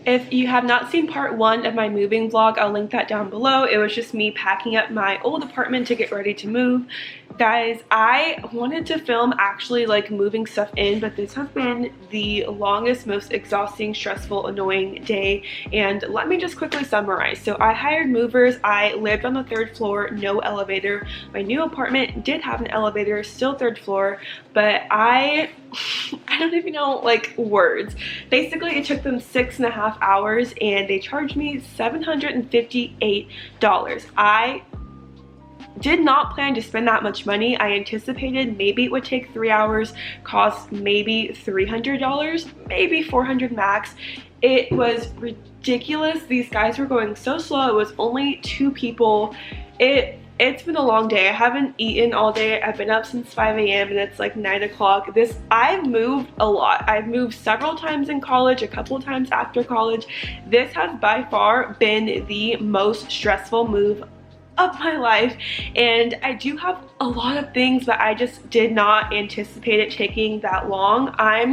If you have not seen part 1 of my moving vlog, I'll link that down below. It was just me packing up my old apartment to get ready to move. Guys, I wanted to film actually like moving stuff in, but this has been the longest, most exhausting, stressful, annoying day. And let me just quickly summarize. So I hired movers. I lived on the 3rd floor, no elevator. My new apartment did have an elevator, still 3rd floor, but I don't even know like words. Basically, it took them 6.5 hours and they charged me $758. I did not plan to spend that much money. I anticipated maybe it would take 3 hours, cost maybe $300, maybe $400 max. It was ridiculous. These guys were going so slow. It was only 2 people. It's been a long day. I haven't eaten all day. I've been up since 5 a.m. and it's like 9 o'clock. I've moved a lot. I've moved several times in college, a couple of times after college. This has by far been the most stressful move of my life, and I do have a lot of things, but I just did not anticipate it taking that long. I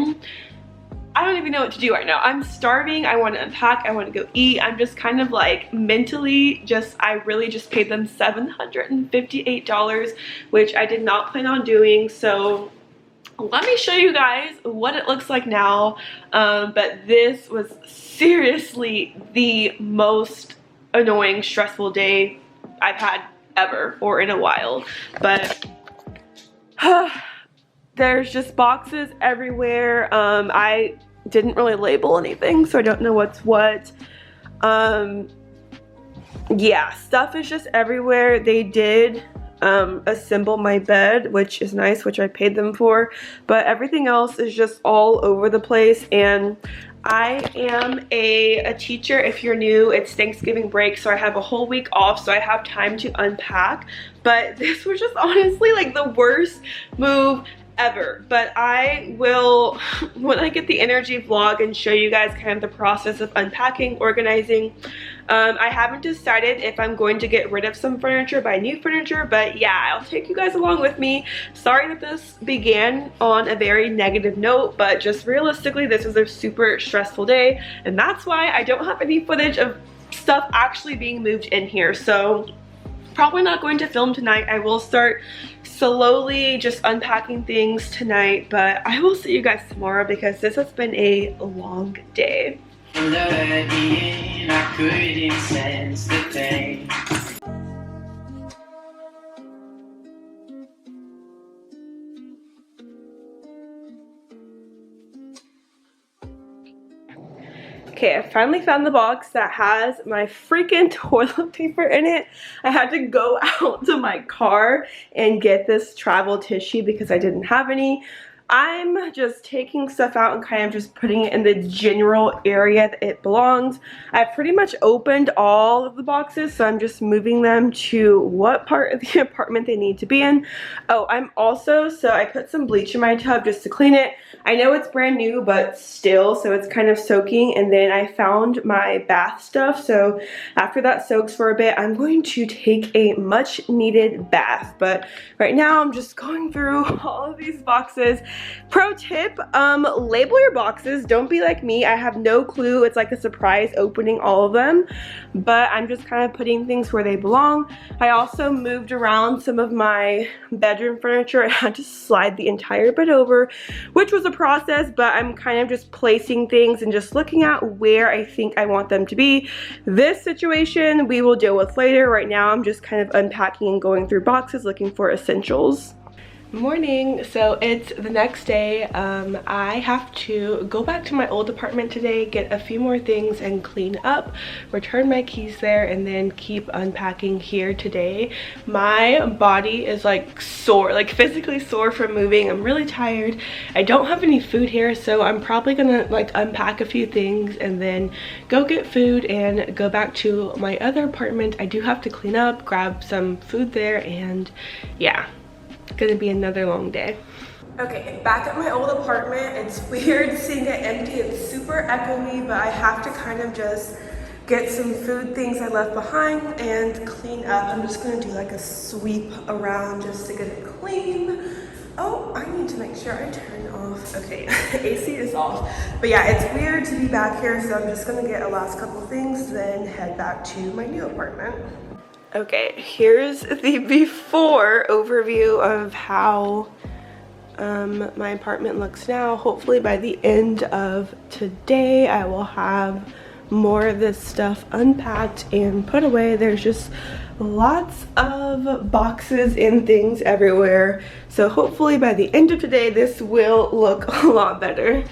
don't even know what to do right now. I'm starving. I want to unpack. I want to go eat. I'm just kind of like mentally I really just paid them $758, which I did not plan on doing. So let me show you guys what it looks like now. But this was seriously the most annoying, stressful day I've had ever or in a while. But there's just boxes everywhere. I didn't really label anything, so I don't know what's what. Yeah, stuff is just everywhere. They did assemble my bed, which is nice, which I paid them for, but everything else is just all over the place. And I am a teacher. If you're new, it's Thanksgiving break, so I have a whole week off, so I have time to unpack. But this was just honestly like the worst move ever. But I will, when I get the energy vlog, and show you guys kind of the process of unpacking, organizing. I haven't decided if I'm going to get rid of some furniture, buy new furniture, but yeah, I'll take you guys along with me. Sorry that this began on a very negative note, but just realistically, this is a super stressful day, and that's why I don't have any footage of stuff actually being moved in here. So probably not going to film tonight. I will start slowly just unpacking things tonight, but I will see you guys tomorrow because this has been a long day. I couldn't sense the pain. Okay, I finally found the box that has my freaking toilet paper in it. I had to go out to my car and get this travel tissue because I didn't have any. I'm just taking stuff out and kind of just putting it in the general area that it belongs. I've pretty much opened all of the boxes, so I'm just moving them to what part of the apartment they need to be in. Oh, so I put some bleach in my tub just to clean it. I know it's brand new, but still, so it's kind of soaking. And then I found my bath stuff, so after that soaks for a bit, I'm going to take a much needed bath. But right now, I'm just going through all of these boxes. Pro tip, label your boxes. Don't be like me. I have no clue. It's like a surprise opening all of them, but I'm just kind of putting things where they belong. I also moved around some of my bedroom furniture. I had to slide the entire bed over, which was a process, but I'm kind of just placing things and just looking at where I think I want them to be. This situation we will deal with later. Right now I'm just kind of unpacking and going through boxes looking for essentials. Morning. So it's the next day. I have to go back to my old apartment today, get a few more things and clean up, return my keys there, and then keep unpacking here today. My body is like sore, like physically sore from moving. I'm really tired. I don't have any food here, so I'm probably gonna like unpack a few things and then go get food and go back to my other apartment. I do have to clean up, grab some food there, and yeah, gonna be another long day. Okay, back at my old apartment. It's weird seeing it empty. It's super echoey, but I have to kind of just get some food things I left behind and clean up. I'm just gonna do like a sweep around just to get it clean. Oh, I need to make sure I turn off. Okay, AC is off. But yeah, it's weird to be back here, so I'm just gonna get a last couple things, then head back to my new apartment. Okay, here's the before overview of how my apartment looks now. Hopefully by the end of today, I will have more of this stuff unpacked and put away. There's just lots of boxes and things everywhere. So hopefully by the end of today, this will look a lot better.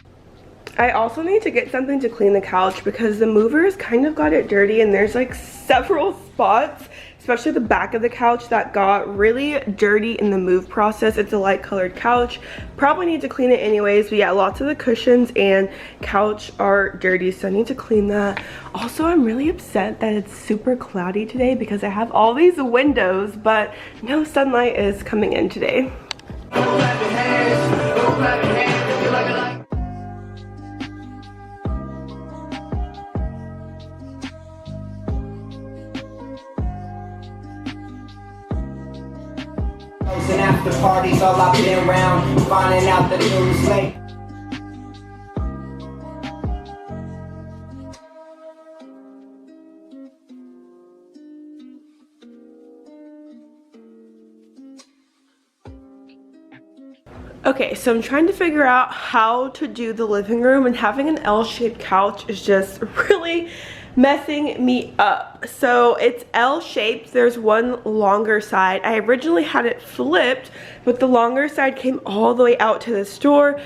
I also need to get something to clean the couch because the movers kind of got it dirty, and there's like several spots, especially the back of the couch, that got really dirty in the move process. It's a light colored couch. Probably need to clean it anyways, but yeah, lots of the cushions and couch are dirty, so I need to clean that. Also, I'm really upset that it's super cloudy today because I have all these windows, but no sunlight is coming in today. And after parties, all I've been around, finding out that it was late. Okay, so I'm trying to figure out how to do the living room, and having an L-shaped couch is just really messing me up. So it's L-shaped. There's one longer side. I originally had it flipped, but the longer side came all the way out to this door.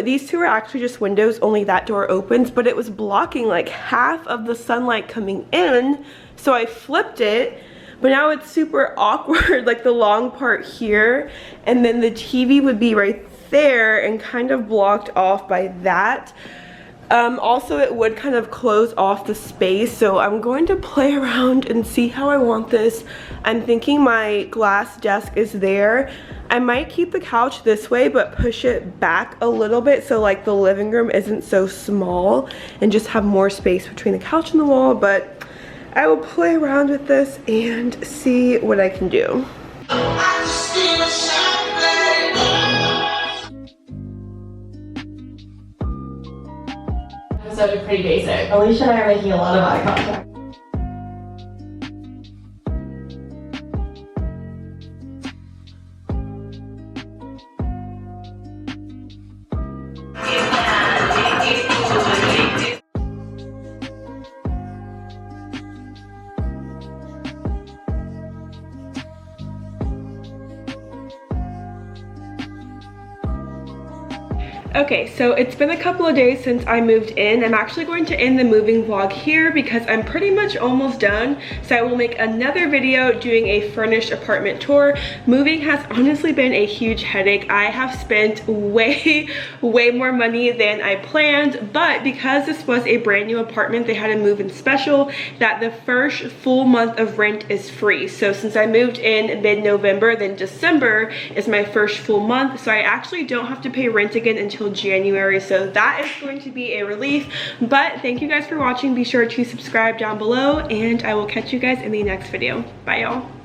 These two are actually just windows, only that door opens, but it was blocking like half of the sunlight coming in, so I flipped it. But now it's super awkward, like the long part here, and then the TV would be right there and kind of blocked off by that. Also, it would kind of close off the space, so I'm going to play around and see how I want this. I'm thinking my glass desk is there. I might keep the couch this way, but push it back a little bit so like the living room isn't so small, and just have more space between the couch and the wall. But I will play around with this and see what I can do. Episode is pretty basic. Alicia and I are making a lot of eye contact. Okay, so it's been a couple of days since I moved in. I'm actually going to end the moving vlog here because I'm pretty much almost done. So I will make another video doing a furnished apartment tour. Moving has honestly been a huge headache. I have spent way more money than I planned, but because this was a brand new apartment, they had a move-in special that the first full month of rent is free. So since I moved in mid-November, then December is my first full month. So I actually don't have to pay rent again until January, so that is going to be a relief. But thank you guys for watching. Be sure to subscribe down below, and I will catch you guys in the next video. Bye, y'all.